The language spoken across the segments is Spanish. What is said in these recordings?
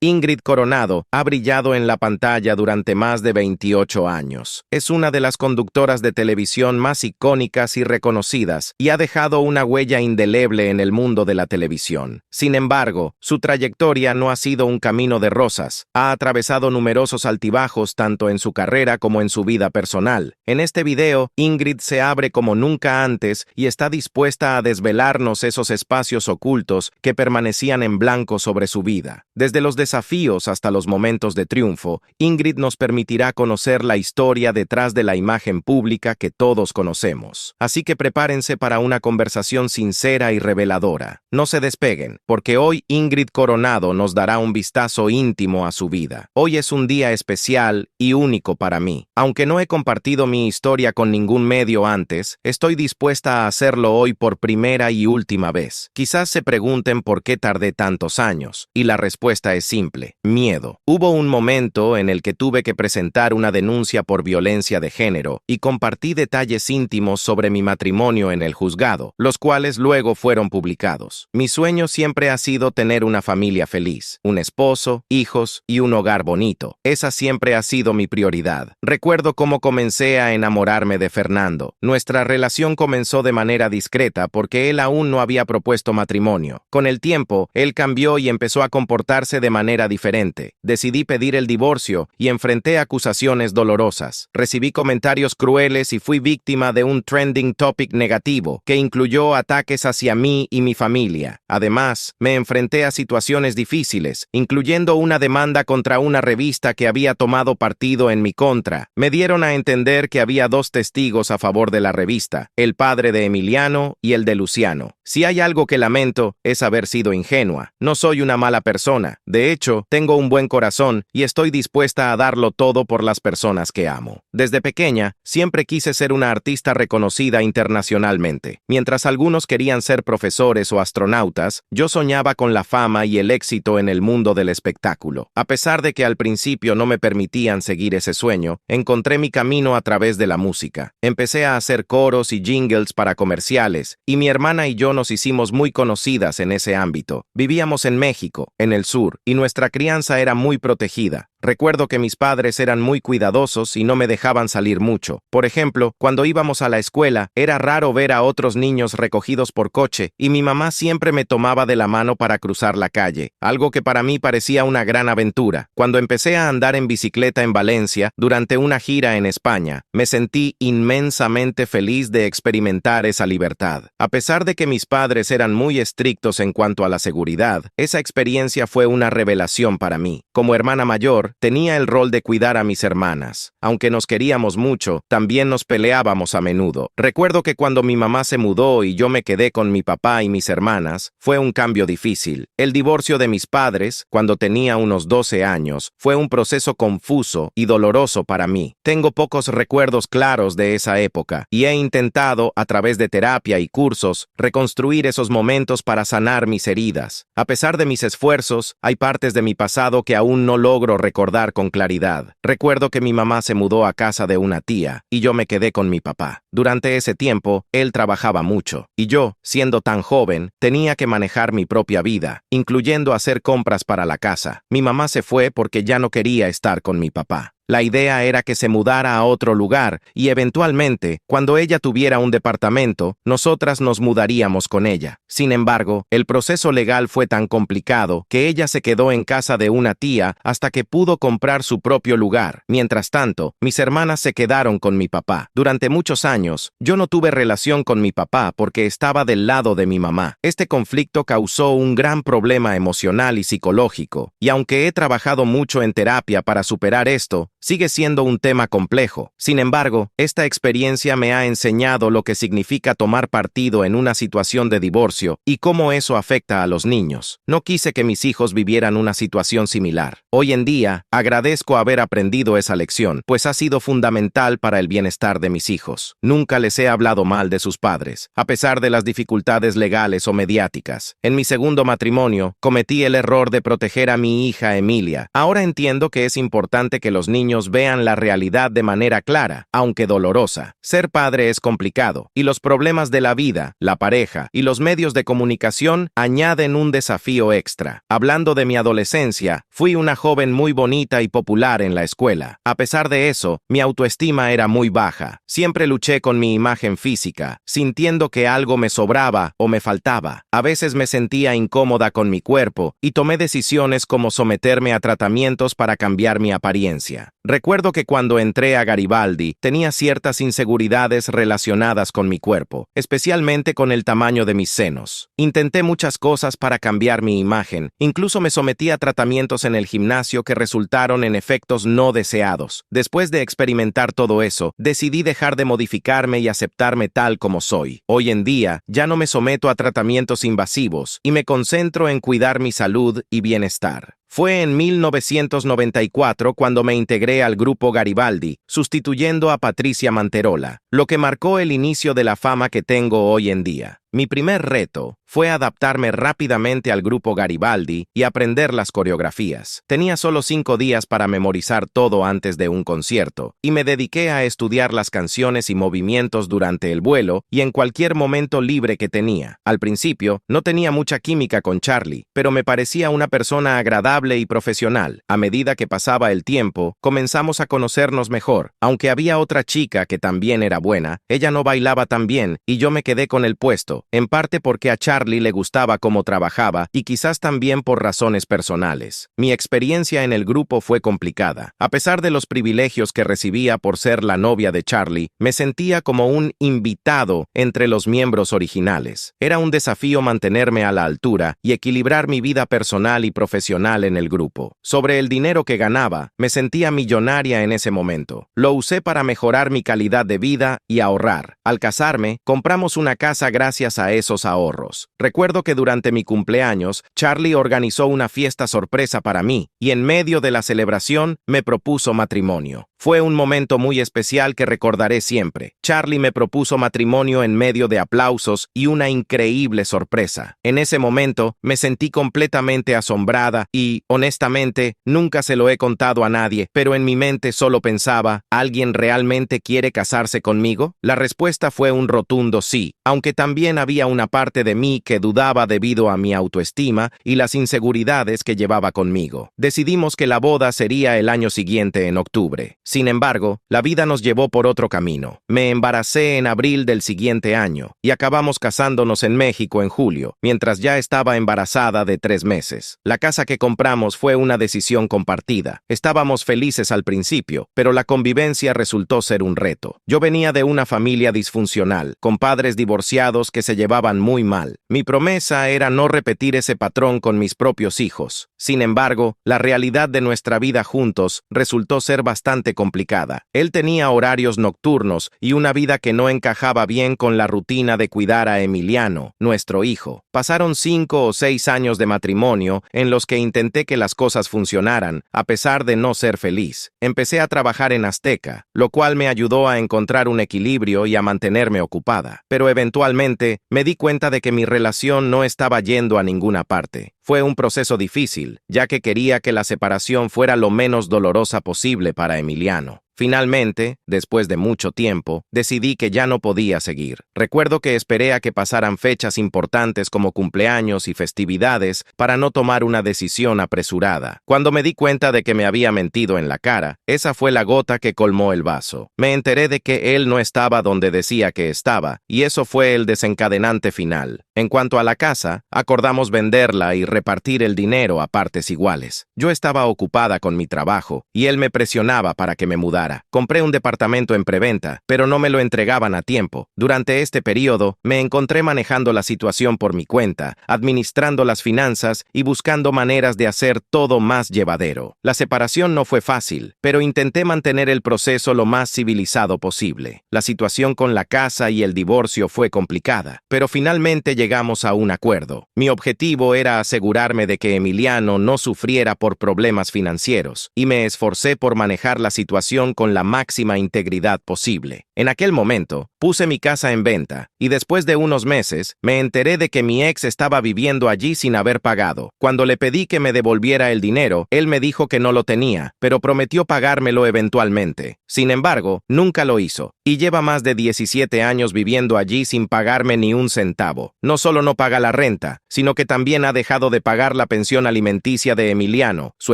Ingrid Coronado ha brillado en la pantalla durante más de 28 años. Es una de las conductoras de televisión más icónicas y reconocidas y ha dejado una huella indeleble en el mundo de la televisión. Sin embargo, su trayectoria no ha sido un camino de rosas. Ha atravesado numerosos altibajos tanto en su carrera como en su vida personal. En este video, Ingrid se abre como nunca antes y está dispuesta a desvelarnos esos espacios ocultos que permanecían en blanco sobre su vida. Desde los desafíos hasta los momentos de triunfo, Ingrid nos permitirá conocer la historia detrás de la imagen pública que todos conocemos. Así que prepárense para una conversación sincera y reveladora. No se despeguen, porque hoy Ingrid Coronado nos dará un vistazo íntimo a su vida. Hoy es un día especial y único para mí. Aunque no he compartido mi historia con ningún medio antes, estoy dispuesta a hacerlo hoy por primera y última vez. Quizás se pregunten por qué tardé tantos años, y la respuesta es simple: miedo. Hubo un momento en el que tuve que presentar una denuncia por violencia de género y compartí detalles íntimos sobre mi matrimonio en el juzgado, los cuales luego fueron publicados. Mi sueño siempre ha sido tener una familia feliz, un esposo, hijos y un hogar bonito. Esa siempre ha sido mi prioridad. Recuerdo cómo comencé a enamorarme de Fernando. Nuestra relación comenzó de manera discreta porque él aún no había propuesto matrimonio. Con el tiempo, él cambió y empezó a comportarse de manera diferente. Decidí pedir el divorcio y enfrenté acusaciones dolorosas. Recibí comentarios crueles y fui víctima de un trending topic negativo que incluyó ataques hacia mí y mi familia. Además, me enfrenté a situaciones difíciles, incluyendo una demanda contra una revista que había tomado partido en mi contra. Me dieron a entender que había dos testigos a favor de la revista, el padre de Emiliano y el de Luciano. Si hay algo que lamento, es haber sido ingenua. No soy una mala persona. De hecho, tengo un buen corazón y estoy dispuesta a darlo todo por las personas que amo. Desde pequeña, siempre quise ser una artista reconocida internacionalmente. Mientras algunos querían ser profesores o astronautas, yo soñaba con la fama y el éxito en el mundo del espectáculo. A pesar de que al principio no me permitían seguir ese sueño, encontré mi camino a través de la música. Empecé a hacer coros y jingles para comerciales, y mi hermana y yo nos hicimos muy conocidas en ese ámbito. Vivíamos en México, en el sur, y nuestra crianza era muy protegida. Recuerdo que mis padres eran muy cuidadosos y no me dejaban salir mucho. Por ejemplo, cuando íbamos a la escuela, era raro ver a otros niños recogidos por coche, y mi mamá siempre me tomaba de la mano para cruzar la calle, algo que para mí parecía una gran aventura. Cuando empecé a andar en bicicleta en Valencia, durante una gira en España, me sentí inmensamente feliz de experimentar esa libertad. A pesar de que mis padres eran muy estrictos en cuanto a la seguridad, esa experiencia fue una revelación para mí. Como hermana mayor, tenía el rol de cuidar a mis hermanas. Aunque nos queríamos mucho, también nos peleábamos a menudo. Recuerdo que cuando mi mamá se mudó y yo me quedé con mi papá y mis hermanas, fue un cambio difícil. El divorcio de mis padres, cuando tenía unos 12 años, fue un proceso confuso y doloroso para mí. Tengo pocos recuerdos claros de esa época, y he intentado, a través de terapia y cursos, reconstruir esos momentos para sanar mis heridas. A pesar de mis esfuerzos, hay partes de mi pasado que aún no logro recordar con claridad. Recuerdo que mi mamá se mudó a casa de una tía y yo me quedé con mi papá. Durante ese tiempo, él trabajaba mucho y yo, siendo tan joven, tenía que manejar mi propia vida, incluyendo hacer compras para la casa. Mi mamá se fue porque ya no quería estar con mi papá. La idea era que se mudara a otro lugar y eventualmente, cuando ella tuviera un departamento, nosotras nos mudaríamos con ella. Sin embargo, el proceso legal fue tan complicado que ella se quedó en casa de una tía hasta que pudo comprar su propio lugar. Mientras tanto, mis hermanas se quedaron con mi papá. Durante muchos años, yo no tuve relación con mi papá porque estaba del lado de mi mamá. Este conflicto causó un gran problema emocional y psicológico, y aunque he trabajado mucho en terapia para superar esto, sigue siendo un tema complejo. Sin embargo, esta experiencia me ha enseñado lo que significa tomar partido en una situación de divorcio y cómo eso afecta a los niños. No quise que mis hijos vivieran una situación similar. Hoy en día, agradezco haber aprendido esa lección, pues ha sido fundamental para el bienestar de mis hijos. Nunca les he hablado mal de sus padres, a pesar de las dificultades legales o mediáticas. En mi segundo matrimonio, cometí el error de proteger a mi hija Emilia. Ahora entiendo que es importante que los niños niños vean la realidad de manera clara, aunque dolorosa. Ser padre es complicado, y los problemas de la vida, la pareja y los medios de comunicación añaden un desafío extra. Hablando de mi adolescencia, fui una joven muy bonita y popular en la escuela. A pesar de eso, mi autoestima era muy baja. Siempre luché con mi imagen física, sintiendo que algo me sobraba o me faltaba. A veces me sentía incómoda con mi cuerpo y tomé decisiones como someterme a tratamientos para cambiar mi apariencia. Recuerdo que cuando entré a Garibaldi tenía ciertas inseguridades relacionadas con mi cuerpo, especialmente con el tamaño de mis senos. Intenté muchas cosas para cambiar mi imagen, incluso me sometí a tratamientos en el gimnasio que resultaron en efectos no deseados. Después de experimentar todo eso, decidí dejar de modificarme y aceptarme tal como soy. Hoy en día, ya no me someto a tratamientos invasivos y me concentro en cuidar mi salud y bienestar. Fue en 1994 cuando me integré al grupo Garibaldi, sustituyendo a Patricia Manterola, lo que marcó el inicio de la fama que tengo hoy en día. Mi primer reto fue adaptarme rápidamente al grupo Garibaldi y aprender las coreografías. Tenía solo 5 días para memorizar todo antes de un concierto, y me dediqué a estudiar las canciones y movimientos durante el vuelo y en cualquier momento libre que tenía. Al principio, no tenía mucha química con Charlie, pero me parecía una persona agradable y profesional. A medida que pasaba el tiempo, comenzamos a conocernos mejor. Aunque había otra chica que también era buena, ella no bailaba tan bien y yo me quedé con el puesto, en parte porque a Charlie le gustaba cómo trabajaba y quizás también por razones personales. Mi experiencia en el grupo fue complicada. A pesar de los privilegios que recibía por ser la novia de Charlie, me sentía como un invitado entre los miembros originales. Era un desafío mantenerme a la altura y equilibrar mi vida personal y profesional en el grupo. Sobre el dinero que ganaba, me sentía millonaria en ese momento. Lo usé para mejorar mi calidad de vida y ahorrar. Al casarme, compramos una casa gracias a esos ahorros. Recuerdo que durante mi cumpleaños, Charlie organizó una fiesta sorpresa para mí y en medio de la celebración me propuso matrimonio. Fue un momento muy especial que recordaré siempre. Charlie me propuso matrimonio en medio de aplausos y una increíble sorpresa. En ese momento me sentí completamente asombrada y, honestamente, nunca se lo he contado a nadie, pero en mi mente solo pensaba, ¿alguien realmente quiere casarse conmigo? La respuesta fue un rotundo sí, aunque también había una parte de mí que dudaba debido a mi autoestima y las inseguridades que llevaba conmigo. Decidimos que la boda sería el año siguiente en octubre. Sin embargo, la vida nos llevó por otro camino. Me embaracé en abril del siguiente año y acabamos casándonos en México en julio, mientras ya estaba embarazada de 3 meses. La casa que compramos fue una decisión compartida. Estábamos felices al principio, pero la convivencia resultó ser un reto. Yo venía de una familia disfuncional, con padres divorciados que se llevaban muy mal. Mi promesa era no repetir ese patrón con mis propios hijos. Sin embargo, la realidad de nuestra vida juntos resultó ser bastante complicada. Él tenía horarios nocturnos y una vida que no encajaba bien con la rutina de cuidar a Emiliano, nuestro hijo. Pasaron 5 o 6 años de matrimonio en los que intenté que las cosas funcionaran, a pesar de no ser feliz. Empecé a trabajar en Azteca, lo cual me ayudó a encontrar un equilibrio y a mantenerme ocupada. Pero eventualmente me di cuenta de que mi relación no estaba yendo a ninguna parte. Fue un proceso difícil, ya que quería que la separación fuera lo menos dolorosa posible para Emiliano. Finalmente, después de mucho tiempo, decidí que ya no podía seguir. Recuerdo que esperé a que pasaran fechas importantes como cumpleaños y festividades para no tomar una decisión apresurada. Cuando me di cuenta de que me había mentido en la cara, esa fue la gota que colmó el vaso. Me enteré de que él no estaba donde decía que estaba, y eso fue el desencadenante final. En cuanto a la casa, acordamos venderla y repartir el dinero a partes iguales. Yo estaba ocupada con mi trabajo, y él me presionaba para que me mudara. Compré un departamento en preventa, pero no me lo entregaban a tiempo. Durante este periodo, me encontré manejando la situación por mi cuenta, administrando las finanzas y buscando maneras de hacer todo más llevadero. La separación no fue fácil, pero intenté mantener el proceso lo más civilizado posible. La situación con la casa y el divorcio fue complicada, pero finalmente llegamos a un acuerdo. Mi objetivo era asegurarme de que Emiliano no sufriera por problemas financieros, y me esforcé por manejar la situación con la máxima integridad posible. En aquel momento, puse mi casa en venta, y después de unos meses, me enteré de que mi ex estaba viviendo allí sin haber pagado. Cuando le pedí que me devolviera el dinero, él me dijo que no lo tenía, pero prometió pagármelo eventualmente. Sin embargo, nunca lo hizo, y lleva más de 17 años viviendo allí sin pagarme ni un centavo. No solo no paga la renta, sino que también ha dejado de pagar la pensión alimenticia de Emiliano, su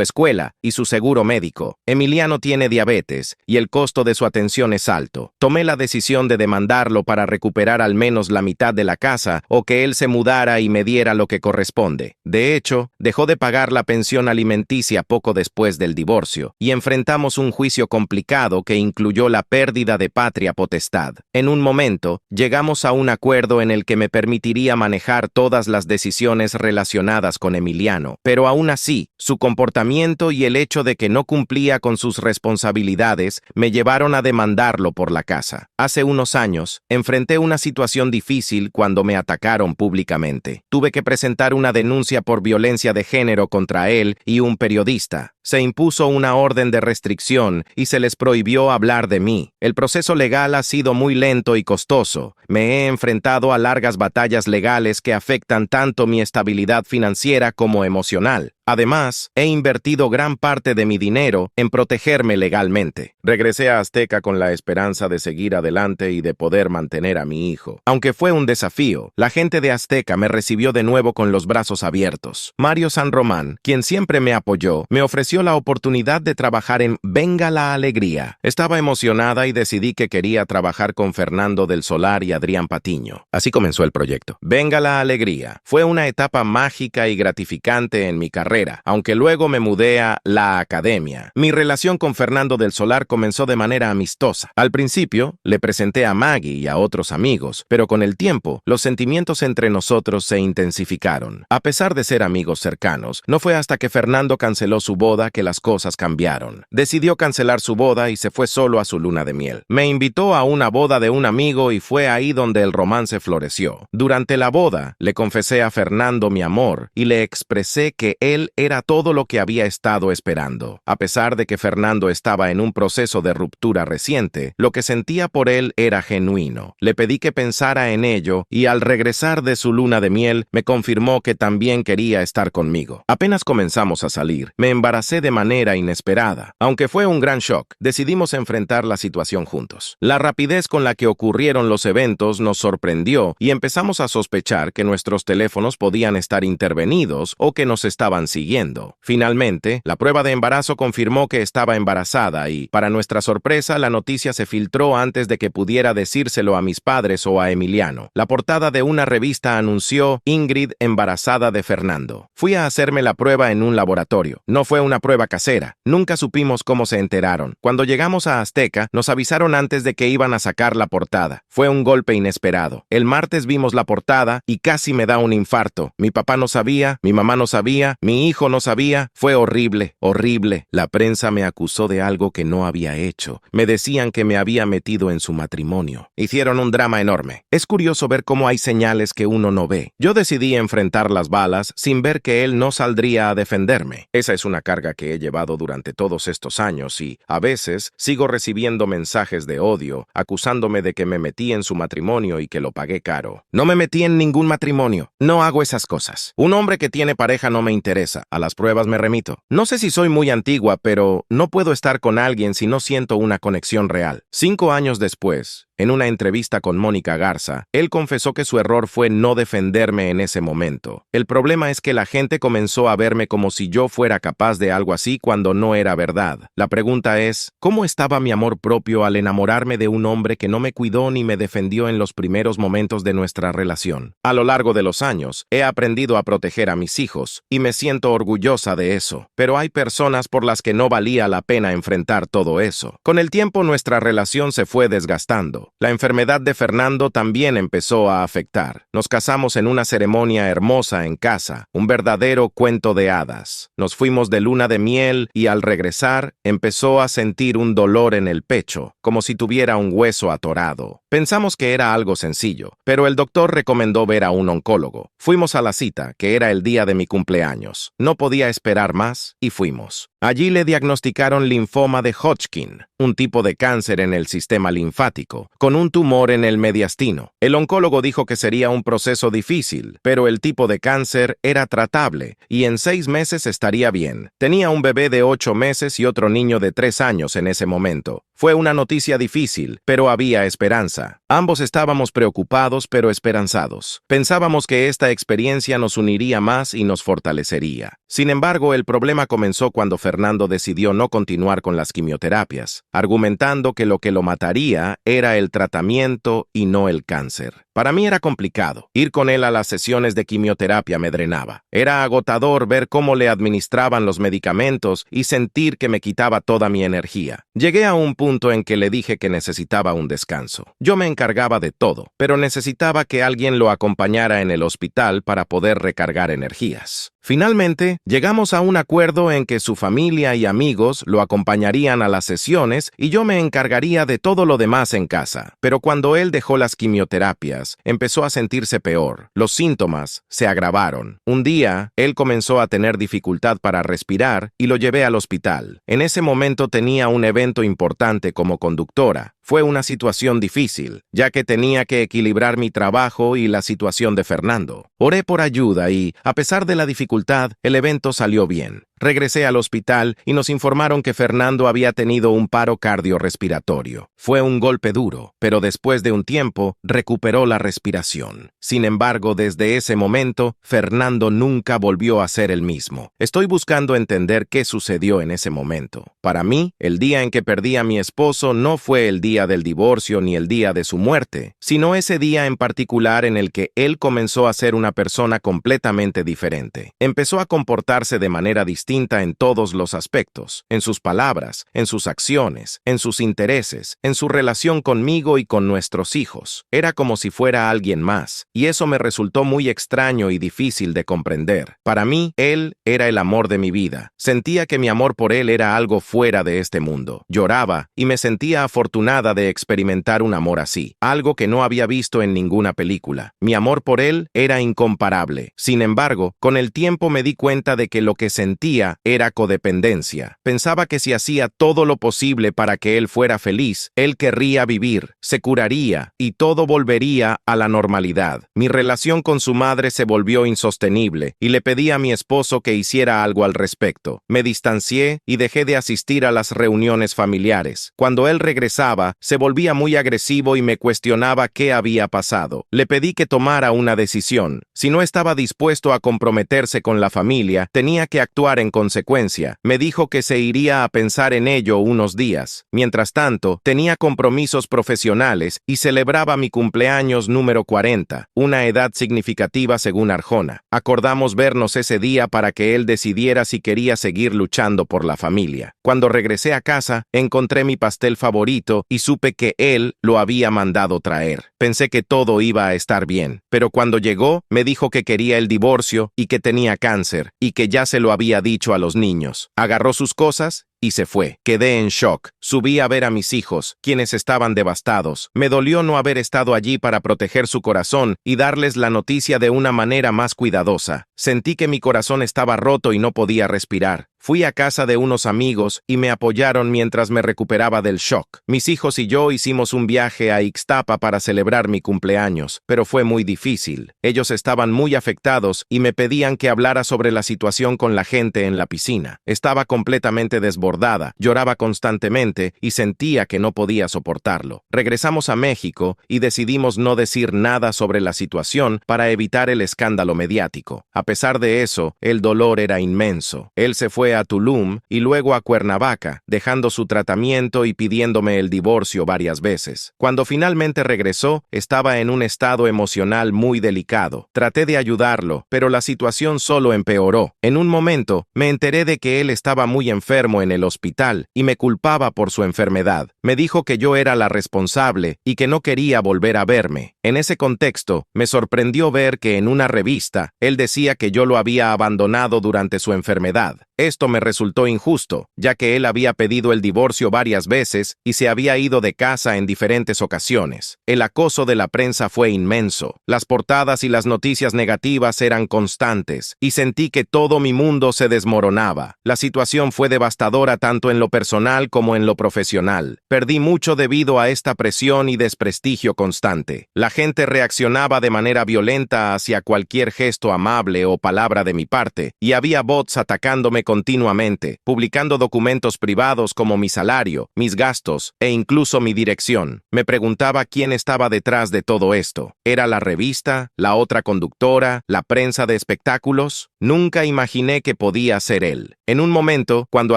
escuela y su seguro médico. Emiliano tiene diabetes, y el costo de su atención es alto. Tomé la decisión de demandarlo para recuperar al menos la mitad de la casa o que él se mudara y me diera lo que corresponde. De hecho, dejó de pagar la pensión alimenticia poco después del divorcio, y enfrentamos un juicio complicado que incluyó la pérdida de patria potestad. En un momento, llegamos a un acuerdo en el que me permitiría manejar todas las decisiones relacionadas con Emiliano, pero aún así, su comportamiento y el hecho de que no cumplía con sus responsabilidades me llevaron a demandarlo por la casa. Hace unos años, enfrenté una situación difícil cuando me atacaron públicamente. Tuve que presentar una denuncia por violencia de género contra él y un periodista. Se impuso una orden de restricción y se les prohibió hablar de mí. El proceso legal ha sido muy lento y costoso. Me he enfrentado a largas batallas legales que afectan tanto mi estabilidad financiera como emocional. Además, he invertido gran parte de mi dinero en protegerme legalmente. Regresé a Azteca con la esperanza de seguir adelante y de poder mantener a mi hijo. Aunque fue un desafío, la gente de Azteca me recibió de nuevo con los brazos abiertos. Mario San Román, quien siempre me apoyó, me ofreció la oportunidad de trabajar en Venga la Alegría. Estaba emocionada y decidí que quería trabajar con Fernando del Solar y Adrián Patiño. Así comenzó el proyecto. Venga la Alegría. Fue una etapa mágica y gratificante en mi carrera, aunque luego me mudé a La Academia. Mi relación con Fernando del Solar comenzó de manera amistosa. Al principio, le presenté a Maggie y a otros amigos, pero con el tiempo, los sentimientos entre nosotros se intensificaron. A pesar de ser amigos cercanos, no fue hasta que Fernando canceló su boda que las cosas cambiaron. Decidió cancelar su boda y se fue solo a su luna de miel. Me invitó a una boda de un amigo y fue ahí donde el romance floreció. Durante la boda, le confesé a Fernando mi amor y le expresé que él era todo lo que había estado esperando. A pesar de que Fernando estaba en un proceso de ruptura reciente, lo que sentía por él era genuino. Le pedí que pensara en ello y al regresar de su luna de miel, me confirmó que también quería estar conmigo. Apenas comenzamos a salir, me embaracé de manera inesperada. Aunque fue un gran shock, decidimos enfrentar la situación juntos. La rapidez con la que ocurrieron los eventos nos sorprendió y empezamos a sospechar que nuestros teléfonos podían estar intervenidos o que nos estaban siguiendo. Finalmente, la prueba de embarazo confirmó que estaba embarazada y, para nuestra sorpresa, la noticia se filtró antes de que pudiera decírselo a mis padres o a Emiliano. La portada de una revista anunció Ingrid embarazada de Fernando. Fui a hacerme la prueba en un laboratorio. No fue una prueba casera. Nunca supimos cómo se enteraron. Cuando llegamos a Azteca, nos avisaron antes de que iban a sacar la portada. Fue un golpe inesperado. El martes vimos la portada y casi me da un infarto. Mi papá no sabía, mi mamá no sabía, mi hijo no sabía. Fue horrible, horrible. La prensa me acusó de algo que no había hecho. Me decían que me había metido en su matrimonio. Hicieron un drama enorme. Es curioso ver cómo hay señales que uno no ve. Yo decidí enfrentar las balas sin ver que él no saldría a defenderme. Esa es una carga que he llevado durante todos estos años y, a veces, sigo recibiendo mensajes de odio, acusándome de que me metí en su matrimonio y que lo pagué caro. No me metí en ningún matrimonio. No hago esas cosas. Un hombre que tiene pareja no me interesa. A las pruebas me remito. No sé si soy muy antigua, pero no puedo estar con alguien si no siento una conexión real. 5 años después, en una entrevista con Mónica Garza, él confesó que su error fue no defenderme en ese momento. El problema es que la gente comenzó a verme como si yo fuera capaz de algo así cuando no era verdad. La pregunta es, ¿cómo estaba mi amor propio al enamorarme de un hombre que no me cuidó ni me defendió en los primeros momentos de nuestra relación? A lo largo de los años, he aprendido a proteger a mis hijos y me siento orgullosa de eso. Pero hay personas por las que no valía la pena enfrentar todo eso. Con el tiempo nuestra relación se fue desgastando. Fernando. La enfermedad de Fernando también empezó a afectar. Nos casamos en una ceremonia hermosa en casa, un verdadero cuento de hadas. Nos fuimos de luna de miel y al regresar empezó a sentir un dolor en el pecho, como si tuviera un hueso atorado. Pensamos que era algo sencillo, pero el doctor recomendó ver a un oncólogo. Fuimos a la cita, que era el día de mi cumpleaños. No podía esperar más y fuimos. Allí le diagnosticaron linfoma de Hodgkin, un tipo de cáncer en el sistema linfático, con un tumor en el mediastino. El oncólogo dijo que sería un proceso difícil, pero el tipo de cáncer era tratable y en 6 meses estaría bien. Tenía un bebé de 8 meses y otro niño de 3 años en ese momento. Fue una noticia difícil, pero había esperanza. Ambos estábamos preocupados pero esperanzados. Pensábamos que esta experiencia nos uniría más y nos fortalecería. Sin embargo, el problema comenzó cuando Fernando decidió no continuar con las quimioterapias, argumentando que lo mataría era el tratamiento y no el cáncer. Para mí era complicado. Ir con él a las sesiones de quimioterapia me drenaba. Era agotador ver cómo le administraban los medicamentos y sentir que me quitaba toda mi energía. Llegué a un punto en que le dije que necesitaba un descanso. Yo me encargaba de todo, pero necesitaba que alguien lo acompañara en el hospital para poder recargar energías. Finalmente, llegamos a un acuerdo en que su familia y amigos lo acompañarían a las sesiones y yo me encargaría de todo lo demás en casa. Pero cuando él dejó las quimioterapias, empezó a sentirse peor. Los síntomas se agravaron. Un día, él comenzó a tener dificultad para respirar y lo llevé al hospital. En ese momento tenía un evento importante como conductora. Fue una situación difícil, ya que tenía que equilibrar mi trabajo y la situación de Fernando. Oré por ayuda y, a pesar de la dificultad, el evento salió bien. Regresé al hospital y nos informaron que Fernando había tenido un paro cardiorrespiratorio. Fue un golpe duro, pero después de un tiempo recuperó la respiración. Sin embargo, desde ese momento, Fernando nunca volvió a ser el mismo. Estoy buscando entender qué sucedió en ese momento. Para mí, el día en que perdí a mi esposo no fue el día del divorcio ni el día de su muerte, sino ese día en particular en el que él comenzó a ser una persona completamente diferente. Empezó a comportarse de manera distinta en todos los aspectos, en sus palabras, en sus acciones, en sus intereses, en su relación conmigo y con nuestros hijos. Era como si fuera alguien más, y eso me resultó muy extraño y difícil de comprender. Para mí, él era el amor de mi vida. Sentía que mi amor por él era algo fuera de este mundo. Lloraba y me sentía afortunada de experimentar un amor así, algo que no había visto en ninguna película. Mi amor por él era incomparable. Sin embargo, con el tiempo me di cuenta de que lo que sentía era codependencia. Pensaba que si hacía todo lo posible para que él fuera feliz, él querría vivir, se curaría y todo volvería a la normalidad. Mi relación con su madre se volvió insostenible y le pedí a mi esposo que hiciera algo al respecto. Me distancié y dejé de asistir a las reuniones familiares. Cuando él regresaba, se volvía muy agresivo y me cuestionaba qué había pasado. Le pedí que tomara una decisión. Si no estaba dispuesto a comprometerse con la familia, tenía que actuar en consecuencia. Me dijo que se iría a pensar en ello unos días. Mientras tanto, tenía compromisos profesionales y celebraba mi cumpleaños número 40, una edad significativa según Arjona. Acordamos vernos ese día para que él decidiera si quería seguir luchando por la familia. Cuando regresé a casa, encontré mi pastel favorito y supe que él lo había mandado traer. Pensé que todo iba a estar bien, pero cuando llegó, me dijo que quería el divorcio y que tenía cáncer y que ya se lo había dicho a los niños. Agarró sus cosas y se fue. Quedé en shock. Subí a ver a mis hijos, quienes estaban devastados. Me dolió no haber estado allí para proteger su corazón y darles la noticia de una manera más cuidadosa. Sentí que mi corazón estaba roto y no podía respirar. Fui a casa de unos amigos y me apoyaron mientras me recuperaba del shock. Mis hijos y yo hicimos un viaje a Ixtapa para celebrar mi cumpleaños, pero fue muy difícil. Ellos estaban muy afectados y me pedían que hablara sobre la situación con la gente en la piscina. Estaba completamente desbordada, lloraba constantemente y sentía que no podía soportarlo. Regresamos a México y decidimos no decir nada sobre la situación para evitar el escándalo mediático. A pesar de eso, el dolor era inmenso. Él se fue a Tulum y luego a Cuernavaca, dejando su tratamiento y pidiéndome el divorcio varias veces. Cuando finalmente regresó, estaba en un estado emocional muy delicado. Traté de ayudarlo, pero la situación solo empeoró. En un momento, me enteré de que él estaba muy enfermo en el hospital y me culpaba por su enfermedad. Me dijo que yo era la responsable y que no quería volver a verme. En ese contexto, me sorprendió ver que en una revista, él decía que yo lo había abandonado durante su enfermedad. Esto me resultó injusto, ya que él había pedido el divorcio varias veces y se había ido de casa en diferentes ocasiones. El acoso de la prensa fue inmenso. Las portadas y las noticias negativas eran constantes, y sentí que todo mi mundo se desmoronaba. La situación fue devastadora tanto en lo personal como en lo profesional. Perdí mucho debido a esta presión y desprestigio constante. La gente reaccionaba de manera violenta hacia cualquier gesto amable o palabra de mi parte, y había bots atacándome continuamente, publicando documentos privados como mi salario, mis gastos e incluso mi dirección. Me preguntaba quién estaba detrás de todo esto. ¿Era la revista, la otra conductora, la prensa de espectáculos? Nunca imaginé que podía ser él. En un momento, cuando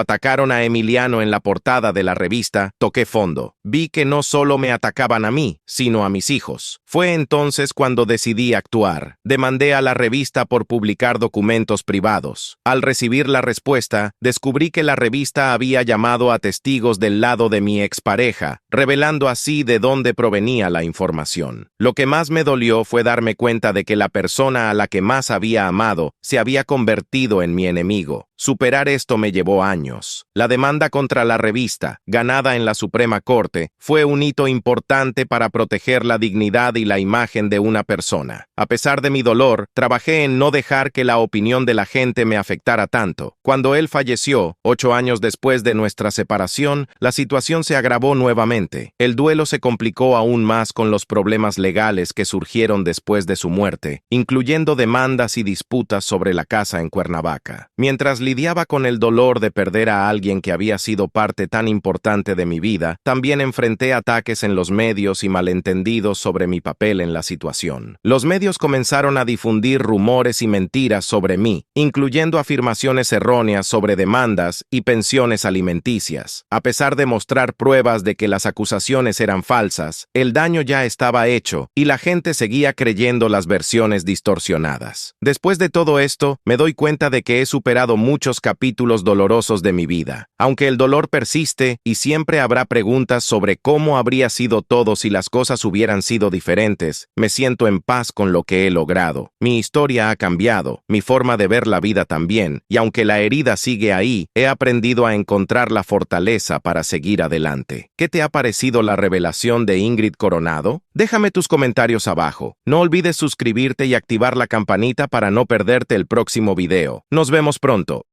atacaron a Emiliano en la portada de la revista, toqué fondo. Vi que no solo me atacaban a mí, sino a mis hijos. Fue entonces cuando decidí actuar. Demandé a la revista por publicar documentos privados. Al recibir la respuesta, descubrí que la revista había llamado a testigos del lado de mi expareja, revelando así de dónde provenía la información. Lo que más me dolió fue darme cuenta de que la persona a la que más había amado se había convertido en mi enemigo. Superar esto me llevó años. La demanda contra la revista, ganada en la Suprema Corte, fue un hito importante para proteger la dignidad y la imagen de una persona. A pesar de mi dolor, trabajé en no dejar que la opinión de la gente me afectara tanto. Cuando él falleció, 8 años después de nuestra separación, la situación se agravó nuevamente. El duelo se complicó aún más con los problemas legales que surgieron después de su muerte, incluyendo demandas y disputas sobre la casa en Cuernavaca. Mientras lidiaba con el dolor de perder a alguien que había sido parte tan importante de mi vida, también enfrenté ataques en los medios y malentendidos sobre mi papel en la situación. Los medios comenzaron a difundir rumores y mentiras sobre mí, incluyendo afirmaciones erróneas sobre demandas y pensiones alimenticias. A pesar de mostrar pruebas de que las acusaciones eran falsas, el daño ya estaba hecho y la gente seguía creyendo las versiones distorsionadas. Después de todo esto, me doy cuenta de que he superado muchos capítulos dolorosos de mi vida. Aunque el dolor persiste y siempre habrá preguntas sobre cómo habría sido todo si las cosas hubieran sido diferentes, me siento en paz con lo que he logrado. Mi historia ha cambiado, mi forma de ver la vida también, y aunque la herida sigue ahí, he aprendido a encontrar la fortaleza para seguir adelante. ¿Qué te ha parecido la revelación de Ingrid Coronado? Déjame tus comentarios abajo. No olvides suscribirte y activar la campanita para no perderte el próximo video. Nos vemos pronto.